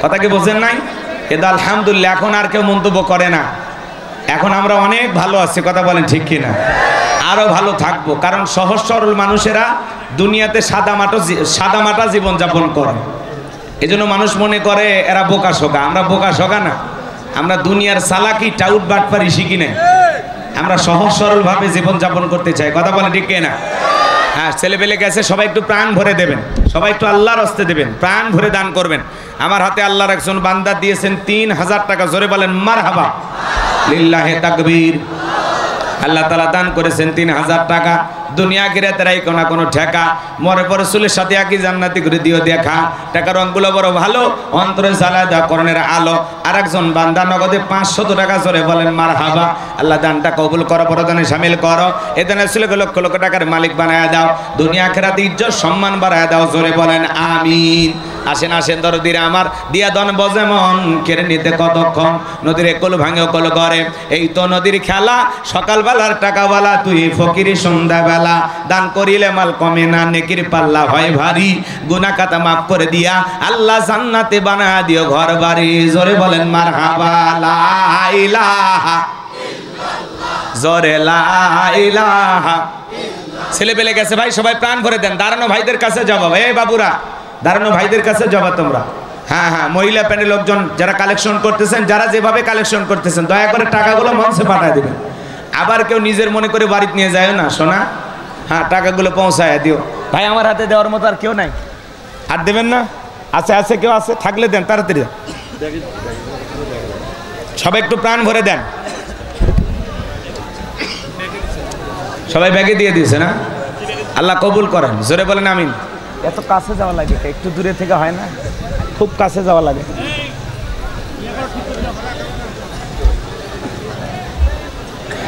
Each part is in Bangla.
কথা কি বোঝেন নাই? কিন্তু আলহামদুলিল্লাহ এখন আর কেউ মন্তব্য করে না, এখন আমরা অনেক ভালো আছি। কথা বলেন ঠিক কিনা? আরো ভালো থাকবো, কারণ সহজ সরল মানুষেরা দুনিয়াতে সাদামাটা জীবনযাপন করে। এজন্য মানুষ মনে করে এরা বোকা শোকা। আমরা বোকা শোকা না, আমরা দুনিয়ার চালাকি টাউট বাটপারি শিখি না, আমরা সহজ সরল ভাবে জীবনযাপন করতে চাই। কথা বলেন ঠিক কিনা? হ্যাঁ, ছেলেপেলে গেছে, সবাই একটু প্রাণ ভরে দেবেন, সবাই একটু আল্লাহর হস্তে দেবেন, প্রাণ ভরে দান করবেন। আমার হাতে আল্লাহর একজন বান্দা দিয়েছেন 3000 টাকা, জোরে বলেন মারহাবা, লিল্লাহে তাকবীর। আল্লাহ তাআলা দান করেছেন 3000 টাকা। দুনিয়া আখিরাতের এই কোনো ঠেকা, মরে পরে চুলের সাথে একই জান্নাতি করে দিও দেখা। টাকার রঙগুলো বড় ভালো, অন্তরে জ্বালায় দেওয়া করণের আলো। আর একজন বান্দা নগদে 500 টাকা, জোরে বলেন মারহাবা। আল্লাহ দানটা কবুল করো, বড়দানে শামিল করো। এদানে ছেলেকে লক্ষ লক্ষ টাকার মালিক বানায় দাও, দুনিয়া আখিরাতে ইজ্জত সম্মান বাড়ায় দাও, জোরে বলেন আমিন। আসেন আসেন দরদিরা আমার, দিয়া দন বজে মন, কেড়ে নিতে কতক্ষণ, নদীর একল ভাঙে অকল করে। এই তো নদীর খেলা, সকালবেলার টাকাওয়ালা তুই ফকিরি সন্ধ্যাবেলা। দান করিলে মাল কমে না, নেকির পাল্লা হয় ভারী, গুনাহ খাতা মাফ করে দিয়া আল্লাহ জান্নাতে বানা দিও ঘর বাড়ি, জোরে বলেন মারহাবা। লা ইলাহা ইল্লাল্লাহ, জোরে লা ইলাহা। ছেলে পেলে গেছে ভাই, সবাই প্রাণ ভরে দেন। দাঁড়ানো ভাইদের কাছে যাবো, এই বাবুরা দাঁড়ানো ভাইদের কাছে যাবা তোমরা। হ্যাঁ হ্যাঁ, মহিলা প্যানেল লোকজন যারা কালেকশন করতেছেন, যারা যেভাবে কালেকশন করতেছেন, দয়া করে টাকাগুলো মঞ্চে পাঠায় দিবেন। আবার কেউ নিজের মনে করে বাড়িতে নিয়ে যায় না, শোনা। হ্যাঁ, টাকাগুলো পৌঁছায় দিও। ভাই আমার হাতে দেওয়ার মতো আর কেউ নাই, আর দেবেন না? আছে আছে, কেউ আছে থাকলে দেন, তাড়াতাড়ি সবাই একটু প্রাণ ভরে দেন। সবাই ব্যাগে দিয়ে দিয়েছে না? আল্লাহ কবুল করেন, জোরে বলেন আমিন। এত কাছে যাওয়া লাগে, একটু দূরে থেকে হয় না, খুব কাছে যাওয়া লাগে।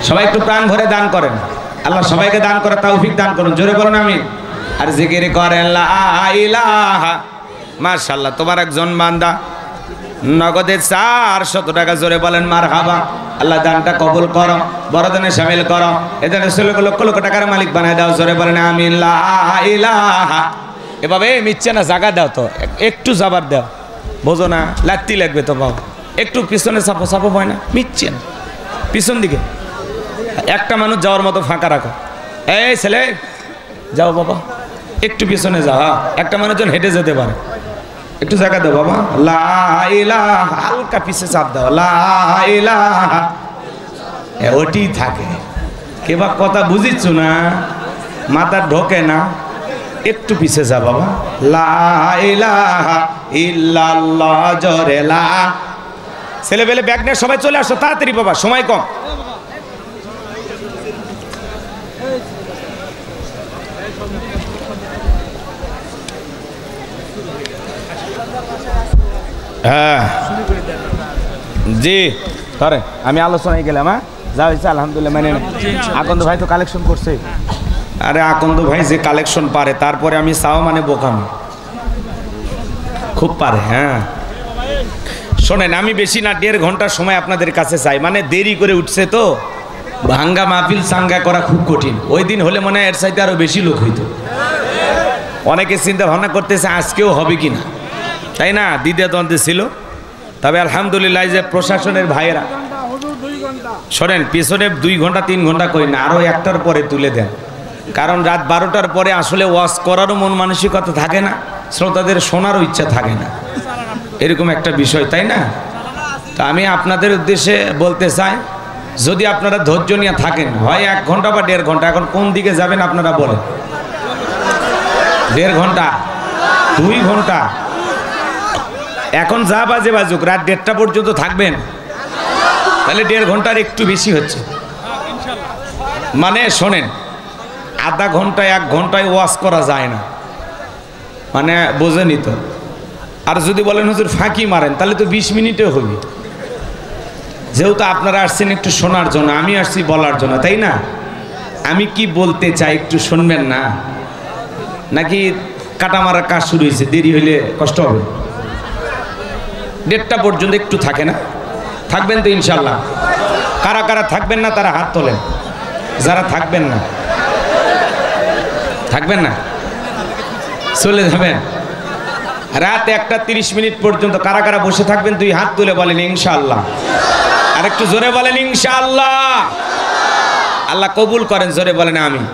সবাই একটু প্রাণ ভরে দান করেন, আল্লাহ সবাইকে দান করে তৌফিক দান করুন, জোরে বলেন আমিন। আর জিকির করেন লা ইলাহা। মাশাআল্লাহ, তোমার একজন বান্দা নগদে 400 টাকা, জোরে বলেন মারহাবা। আল্লাহ দানটা কবুল করো, বড়দানে শামিল করো। এদের লক্ষ লক্ষ টাকার মালিক বানায় দাও, জোরে বলেন আমিন। লা ইলাহা। এভাবে মিচ্ছে না, জায়গা দাও তো, একটু যাবার দাও, বোঝো না লাগতি লাগবে তো বাবা। একটু পিছনে চাপো চাপো, হয় না, মিচ্ছে না, পিছন দিকে একটা মানুষ যাওয়ার মতো ফাঁকা রাখো। এই ছেলে যাও বাবা, একটু পিছনে যাও, একটা মানুষজন হেঁটে যেতে পারে, একটু জায়গা দাও বাবা। লা ইলাহা, হালকা পিছে চাপ দাও, লা ইলাহা, ওটি থাকে। কেবা কথা বুঝিচ্ছ না, মাথা ঢোকে না, একটু পিছে যা বাবা। লা ইলাহা ইল্লাল্লাহ, জোরে লা। ছেলে পেলে ব্যাগ নিয়ে সবাই চলে আসো তাড়াতাড়ি বাবা, সময় কম। হ্যাঁ জি করে, আমি আলোচনায় গেলাম। হ্যাঁ, যা হয়েছে আলহামদুলিল্লাহ মানে। আকন্দ ভাই তো কালেকশন করছে। আরে আকন্দ ভাই যে কালেকশন পারে, তারপরে আমি চাও মানে বোকামি খুব পারে। হ্যাঁ শোনেন, আমি বেশি না 1.5 ঘন্টার সময় আপনাদের কাছে চাই, মানে দেরি করে উঠছে তো, ভাঙ্গা মাহফিল সাঙ্গা করা খুব কঠিন। ওই দিন হলে মনে হয় এর চাইতে আরো বেশি লোক হইতো। অনেকে চিন্তা ভাবনা করতেছে আজকেও হবে কিনা, তাই না? দ্বিতীয়দ্বন্দ্বে ছিল, তবে আলহামদুলিল্লাহ যে প্রশাসনের ভাইয়েরা, শোনেন পিছনে 2 ঘন্টা 3 ঘন্টা করি না, আরো 1টার পরে তুলে দেন। কারণ রাত 12টার পরে আসলে ওয়াজ করারও মন মানসিকতা থাকে না, শ্রোতাদের শোনারও ইচ্ছা থাকে না, এরকম একটা বিষয়, তাই না? তা আমি আপনাদের উদ্দেশ্যে বলতে চাই, যদি আপনারা ধৈর্য নিয়ে থাকেন, হয় 1 ঘন্টা বা 1.5 ঘন্টা, এখন কোন দিকে যাবেন আপনারা বলেন? 1.5 ঘন্টা, 2 ঘন্টা, এখন যা বাজে বাজুক, রাত 1:30টা পর্যন্ত থাকবেন, তাহলে 1.5 ঘন্টার একটু বেশি হচ্ছে। মানে শোনেন, আধা ঘন্টায় 1 ঘন্টায় ওয়াজ করা যায় না, মানে বোঝেনি তো। আর যদি বলেন হুজুর ফাঁকি মারেন, তাহলে তো 20 মিনিটে হবে। যেহেতু আপনারা আসছেন একটু শোনার জন্য, আমি আসছি বলার জন্য, তাই না? আমি কি বলতে চাই একটু শুনবেন না? নাকি কাটা মারার কাজ শুরু হয়েছে, দেরি হইলে কষ্ট হবে? 1:30টা পর্যন্ত একটু থাকে না? থাকবেন তো ইনশাল্লাহ? কারা কারা থাকবেন না তারা হাত তোলেন। যারা থাকবেন না, থাকবেন না, চলে যাবেন। রাত 1:30 পর্যন্ত কারা কারা বসে থাকবেন 2 হাত তুলে বলেন ইনশাআল্লাহ। আর একটু জোরে বলেন ইনশাআল্লাহ। আল্লাহ কবুল করেন, জোরে বলেন আমিন।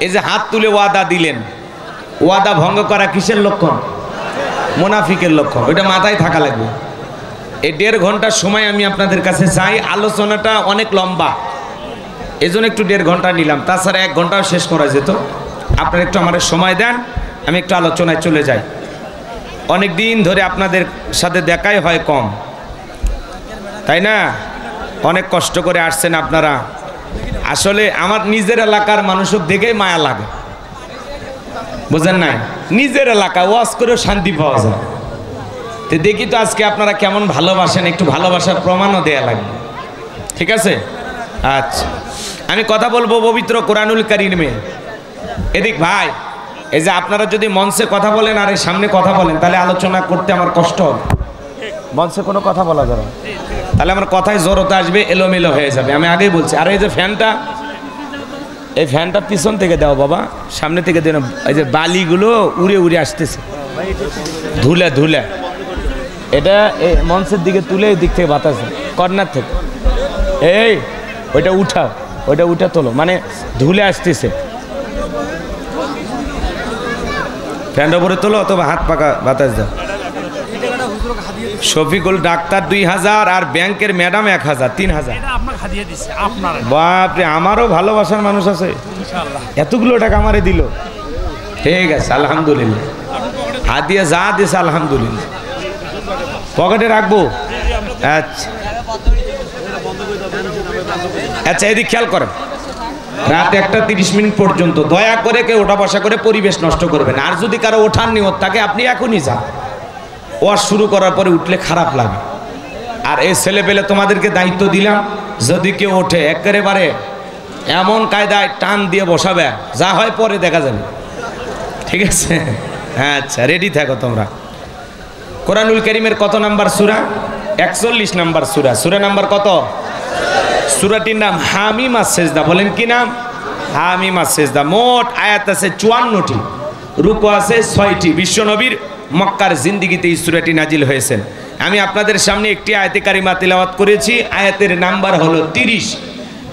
এই যে হাত তুলে ওয়াদা দিলেন, ওয়াদা ভঙ্গ করা কিসের লক্ষণ? মুনাফিকের লক্ষণ। ওইটা মাথায় থাকা লাগবে। এই 1.5 ঘন্টার সময় আমি আপনাদের কাছে চাই। আলোচনাটা অনেক লম্বা, এজন্য একটু 1.5 ঘন্টা নিলাম, তাছাড়া 1 ঘন্টাও শেষ করা যেত। আপনারা একটু আমাদের সময় দেন, আমি একটু আলোচনায় চলে যাই। অনেক দিন ধরে আপনাদের সাথে দেখাই হয় কম, তাই না? অনেক কষ্ট করে আসছেন আপনারা। আসলে আমার নিজের এলাকার মানুষও দেখেই মায়া লাগে, বুঝেন নাই? নিজের এলাকা ওয়াজ করেও শান্তি পাওয়া যায়। তো দেখি তো আজকে আপনারা কেমন ভালোবাসেন, একটু ভালোবাসার প্রমাণও দেয়া লাগবে, ঠিক আছে? আচ্ছা, আমি কথা বলবো পবিত্র কোরআনুল কারীমে। এদিক ভাই, এই যে আপনারা যদি মঞ্চে কথা বলেন আর এই সামনে কথা বলেন, তাহলে আলোচনা করতে আমার কষ্ট হবে। মঞ্চে কোনো কথা বলা যাবে না, তাহলে আমার কথায় জড়তা আসবে, এলোমেলো হয়ে যাবে। আমি আগেই বলছি। আর এই যে ফ্যানটা, এই ফ্যানটা পিছন থেকে দাও বাবা, সামনে থেকে দেন। এই যে বালিগুলো উড়ে উড়ে আসতেছে, ধুলে ধুলে, এটা এই মঞ্চের দিকে তুলে এই দিক থেকে বাতাস, কর্নার থেকে। এই ওইটা উঠাও, ওইটা উঠে তোলো, মানে ধুলে আসতেছে। ফ্যানটা উপরে তোলো অথবা হাত পাকা বাতাস দাও। শফিকুল ডাক্তার 2000 আর ব্যাংকের ম্যাডাম 1000, 3000। বাপরে, আমারও ভালোবাসার মানুষ আছে, এতগুলো টাকা আমারে দিল। ঠিক আছে, আলহামদুলিল্লাহ। হাদিয়া যা দিয়েছে আলহামদুলিল্লাহ, পকেটে রাখবো। আচ্ছা আচ্ছা, এদিক খেয়াল করেন। রাত 1:30 পর্যন্ত দয়া করে কেউ ওঠা বসা করে পরিবেশ নষ্ট করবেন। আর যদি কারো ওঠার নিয়ত থাকে, আপনি এখনই যান। ওয়াজ শুরু করার পরে উঠলে খারাপ লাগে। আর এই ছেলে পেলে তোমাদেরকে দায়িত্ব দিলাম, যদি কেউ ওঠে একেবারে এমন কায়দায় টান দিয়ে বসাবে, যা হয় পরে দেখা যাবে, ঠিক আছে? হ্যাঁ, আচ্ছা, রেডি থাকো তোমরা। কোরআনুল কারীমের কত নাম্বার সূরা? 41 নাম্বার সূরা। সূরা নাম্বার কত? সূরাটির নাম হামিম আস-সিজদা। বলেন কি নাম? হামিম আস-সিজদা। মোট আয়াত আছে 54টি, রুকু আছে 6টি। বিশ্বনবীর মক্কার জিন্দেগিতে এই সূরাটি নাজিল হয়েছেন। আমি আপনাদের সামনে একটি আয়াতে কারিমা তিলাওয়াত করেছি, আয়াতের নাম্বার হলো 30।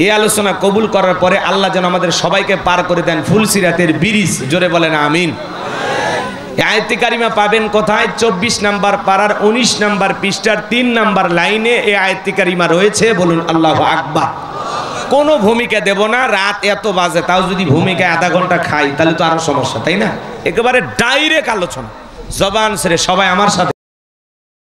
এই আলোচনা কবুল করার পরে আল্লাহ যেন আমাদের সবাইকে পার করে দেন ফুলসিরাতের ব্রিজ। জোরে বলেন আমিন। আয়াতে কারিমা পাবেন কোথায়? 24 নাম্বার পারার 19 নাম্বার পৃষ্ঠার 3 নাম্বার লাইনে এই আয়াতে কারিমা রয়েছে। বলুন আল্লাহু আকবার। কোনো ভূমিকা দেব না, রাত এত বাজে, তাও যদি ভূমিকা আধা ঘন্টা খাই তাহলে তো আরো সমস্যা, তাই না? একেবারে ডাইরেক্ট আলোচনা, জবান ছেড়ে সবাই আমার সাথে।